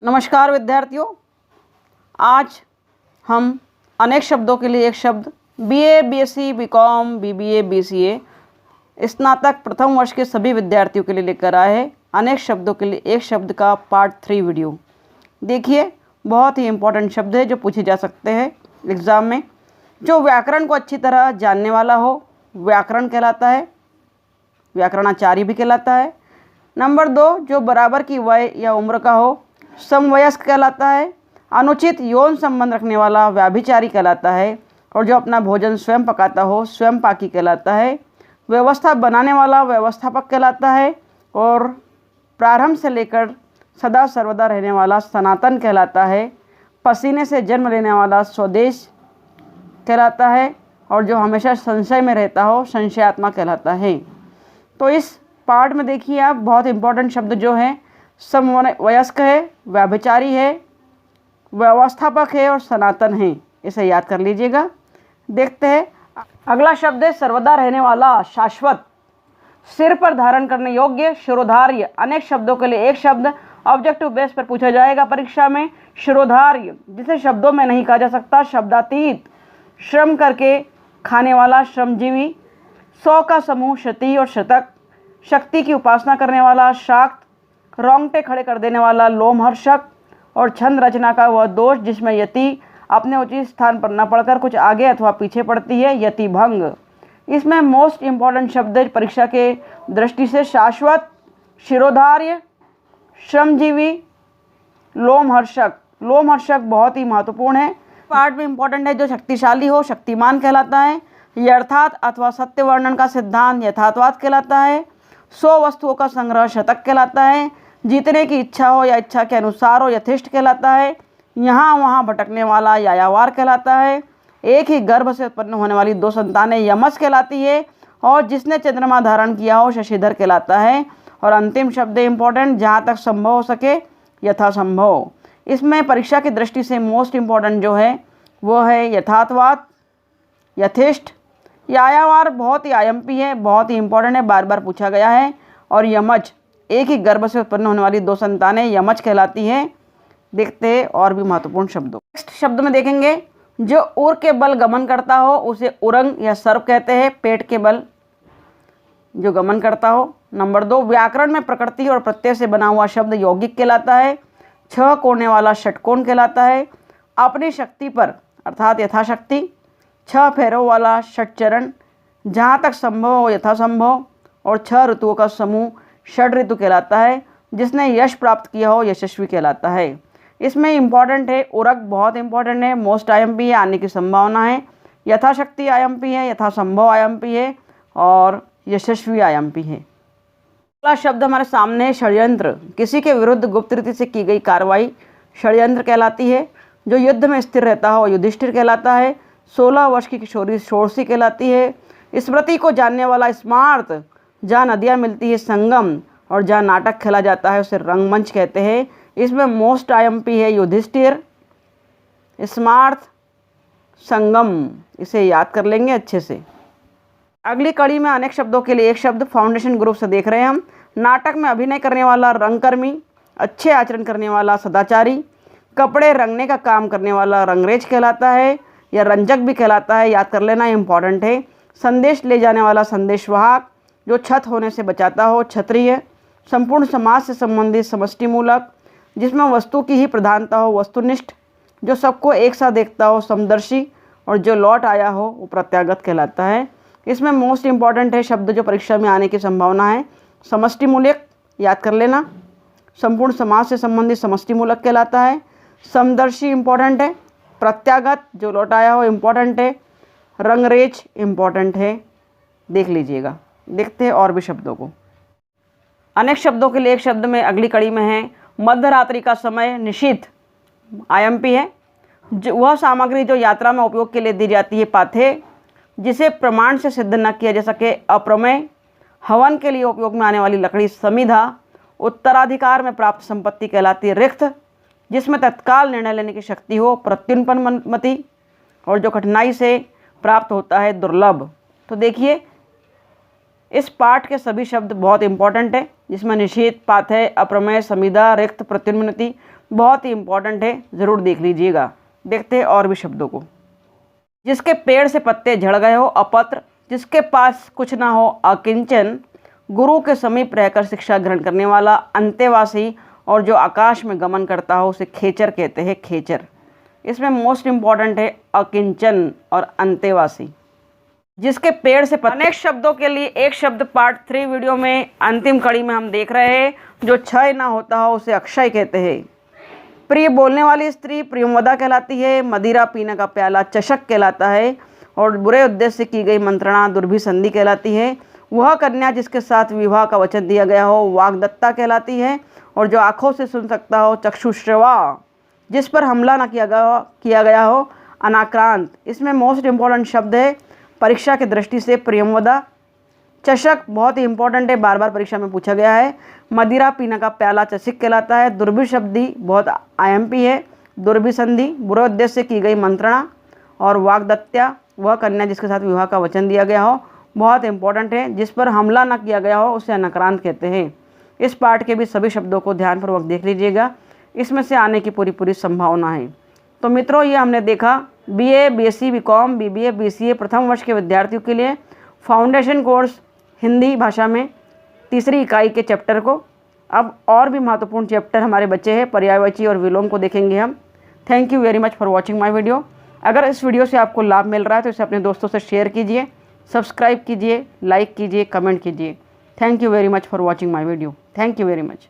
नमस्कार विद्यार्थियों, आज हम अनेक शब्दों के लिए एक शब्द BA, BSc, BCom, BBA, BCA स्नातक प्रथम वर्ष के सभी विद्यार्थियों के लिए लेकर आए हैं अनेक शब्दों के लिए एक शब्द का पार्ट 3 वीडियो। देखिए, बहुत ही इम्पोर्टेंट शब्द है जो पूछे जा सकते हैं एग्ज़ाम में। जो व्याकरण को अच्छी तरह जानने वाला हो व्याकरण कहलाता है, व्याकरणाचार्य भी कहलाता है। नंबर 2, जो बराबर की वय या उम्र का हो समवयस्क कहलाता है। अनुचित यौन संबंध रखने वाला व्याभिचारी कहलाता है। और जो अपना भोजन स्वयं पकाता हो स्वयंपाकी कहलाता है। व्यवस्था बनाने वाला व्यवस्थापक कहलाता है। और प्रारंभ से लेकर सदा सर्वदा रहने वाला सनातन कहलाता है। पसीने से जन्म लेने वाला स्वदेश कहलाता है। और जो हमेशा संशय में रहता हो संशयात्मा कहलाता है। तो इस पार्ट में देखिए आप, बहुत इंपॉर्टेंट शब्द जो है समवयस्क है, व्याभिचारी है, व्यवस्थापक है और सनातन है। इसे याद कर लीजिएगा। देखते हैं अगला शब्द है सर्वदा रहने वाला, शाश्वत, सिर पर धारण करने योग्य, शिरोधार्य। अनेक शब्दों के लिए एक शब्द ऑब्जेक्टिव बेस पर पूछा जाएगा परीक्षा में। शिरोधार्य, जिसे शब्दों में नहीं कहा जा सकता, शब्दातीत, श्रम करके खाने वाला, श्रमजीवी, 100 का समूह, शती और शतक, शक्ति की उपासना करने वाला, शाक्त, रोंगटे खड़े कर देने वाला, लोमहर्षक, और छंद रचना का वह दोष जिसमें यति अपने उचित स्थान पर न पढ़कर कुछ आगे अथवा पीछे पड़ती है, यतिभंग। इसमें मोस्ट इम्पॉर्टेंट शब्द परीक्षा के दृष्टि से शाश्वत, शिरोधार्य, श्रमजीवी, लोमहर्षक। लोमहर्षक बहुत ही महत्वपूर्ण है, पार्ट में इम्पॉर्टेंट है। जो शक्तिशाली हो शक्तिमान कहलाता है। यथार्थ अथवा सत्य वर्णन का सिद्धांत यथार्थवाद कहलाता है। 100 वस्तुओं का संग्रह शतक कहलाता है। जीतने की इच्छा हो या इच्छा के अनुसार हो यथेष्ट कहलाता है। यहाँ वहाँ भटकने वाला यायावार कहलाता है। एक ही गर्भ से उत्पन्न होने वाली 2 संतानें यमस कहलाती है। और जिसने चंद्रमा धारण किया हो शशिधर कहलाता है। और अंतिम शब्द इम्पोर्टेंट, जहाँ तक संभव हो सके, यथासंभव। इसमें परीक्षा की दृष्टि से मोस्ट इम्पॉर्टेंट जो है वो है यथार्थवाद, यथेष्ट, यायावार बहुत ही आईएमपी है, बहुत ही इंपॉर्टेंट है, बार बार पूछा गया है। और यमज, एक ही गर्भ से उत्पन्न होने वाली 2 संतानें यमज कहलाती हैं। देखते हैं और भी महत्वपूर्ण शब्दों। नेक्स्ट शब्द में देखेंगे, जो उर के बल गमन करता हो उसे उरंग या सर्प कहते हैं। पेट के बल जो गमन करता हो। नंबर 2, व्याकरण में प्रकृति और प्रत्यय से बना हुआ शब्द यौगिक कहलाता है। 6 कोने वाला षटकोण कहलाता है। अपनी शक्ति पर अर्थात यथाशक्ति। 6 फेरों वाला षटचरण, जहाँ तक संभव हो यथासंभव। और 6 ऋतुओं का समूह षड ऋतु कहलाता है। जिसने यश प्राप्त किया हो यशस्वी कहलाता है। इसमें इम्पॉर्टेंट है उरग, बहुत इंपॉर्टेंट है, मोस्ट आईएमपी है, आने की संभावना है। यथाशक्ति आईएमपी है, यथासंभव आईएमपी है और यशस्वी आईएमपी है। अगला शब्द हमारे सामने है षड्यंत्र। किसी के विरुद्ध गुप्त रीति से की गई कार्रवाई षड्यंत्र कहलाती है। जो युद्ध में स्थिर रहता हो युधिष्ठिर कहलाता है। 16 वर्ष की किशोरी षोडशी कहलाती है। स्मृति को जानने वाला स्मार्त, जहाँ नदियाँ मिलती है संगम, और जहाँ नाटक खेला जाता है उसे रंगमंच कहते हैं। इसमें मोस्ट आईएमपी है युधिष्ठिर, स्मार्त, संगम। इसे याद कर लेंगे अच्छे से। अगली कड़ी में अनेक शब्दों के लिए एक शब्द फाउंडेशन ग्रुप से देख रहे हैं हम। नाटक में अभिनय करने वाला रंगकर्मी, अच्छे आचरण करने वाला सदाचारी, कपड़े रंगने का काम करने वाला रंगरेज कहलाता है या रंजक भी कहलाता है, याद कर लेना, इंपॉर्टेंट है। संदेश ले जाने वाला संदेशवाहक, जो छत होने से बचाता हो क्षत्रिय। संपूर्ण समाज से संबंधित समष्टिमूलक, जिसमें वस्तु की ही प्रधानता हो वस्तुनिष्ठ, जो सबको एक साथ देखता हो समदर्शी, और जो लौट आया हो वो प्रत्यागत कहलाता है। इसमें मोस्ट इम्पॉर्टेंट है शब्द जो परीक्षा में आने की संभावना है समष्टिमूलक, याद कर लेना। संपूर्ण समाज से संबंधित समष्टिमूलक कहलाता है। समदर्शी इम्पॉर्टेंट है। प्रत्यागत जो लौट आया हो इम्पॉर्टेंट है। रंगरेज इम्पॉर्टेंट है, देख लीजिएगा। देखते हैं और भी शब्दों को। अनेक शब्दों के लिए एक शब्द में अगली कड़ी में है मध्यरात्रि का समय, निशीथ, आईएमपी है। जो वह सामग्री जो यात्रा में उपयोग के लिए दी जाती है पाथे, जिसे प्रमाण से सिद्ध न किया जा सके अप्रमेय। हवन के लिए उपयोग में आने वाली लकड़ी समिधा। उत्तराधिकार में प्राप्त संपत्ति कहलाती है रिक्त, जिसमें तत्काल निर्णय लेने की शक्ति हो प्रत्युन्पन्नमति। और जो कठिनाई से प्राप्त होता है दुर्लभ। तो देखिए इस पाठ के सभी शब्द बहुत इंपॉर्टेंट है, जिसमें निषेध, पाथेय, अप्रमेय, समिधा, रिक्त, प्रत्युन्नति बहुत ही इम्पॉर्टेंट है, ज़रूर देख लीजिएगा। देखते हैं और भी शब्दों को। जिसके पेड़ से पत्ते झड़ गए हो अपत्र, जिसके पास कुछ ना हो अकिंचन, गुरु के समीप रहकर शिक्षा ग्रहण करने वाला, अंतेवासी, और जो आकाश में गमन करता हो उसे खेचर कहते हैं, खेचर। इसमें मोस्ट इम्पॉर्टेंट है अकिंचन और अंतेवासी। जिसके पेड़ से अनेक शब्दों के लिए एक शब्द पार्ट 3 वीडियो में अंतिम कड़ी में हम देख रहे हैं। जो क्षय ना होता हो उसे अक्षय कहते हैं। प्रिय बोलने वाली स्त्री प्रियंवदा कहलाती है। मदिरा पीने का प्याला चषक कहलाता है। और बुरे उद्देश्य से की गई मंत्रणा दुर्भिसंधि कहलाती है। वह कन्या जिसके साथ विवाह का वचन दिया गया हो वाग्दत्ता कहलाती है। और जो आँखों से सुन सकता हो चक्षुश्रवा। जिस पर हमला न किया गया हो अनाक्रांत। इसमें मोस्ट इम्पॉर्टेंट शब्द है परीक्षा की दृष्टि से प्रियंवदा। चषक बहुत ही इंपॉर्टेंट है, बार बार परीक्षा में पूछा गया है। मदिरा पीने का प्याला चषक कहलाता है। दुर्भिसंधि बहुत आईएमपी है। दुर्भिसंधि बुरे उद्देश्य से की गई मंत्रणा। और वाग्दत्ता वह कन्या जिसके साथ विवाह का वचन दिया गया हो, बहुत इंपॉर्टेंट है। जिस पर हमला न किया गया हो उसे अनाक्रांत कहते हैं। इस पाठ के भी सभी शब्दों को ध्यानपूर्वक देख लीजिएगा, इसमें से आने की पूरी संभावना है। तो मित्रों, ये हमने देखा BA, BSc, BCom, BBA, BCA प्रथम वर्ष के विद्यार्थियों के लिए फाउंडेशन कोर्स हिंदी भाषा में तीसरी इकाई के चैप्टर को। अब और भी महत्वपूर्ण चैप्टर हमारे बच्चे हैं, पर्यायवाची और विलोम को देखेंगे हम। Thank you very much for watching my video. अगर इस वीडियो से आपको लाभ मिल रहा है तो इसे अपने दोस्तों से शेयर कीजिए, सब्सक्राइब कीजिए, लाइक कीजिए, कमेंट कीजिए। Thank you very much for watching my video. Thank you very much.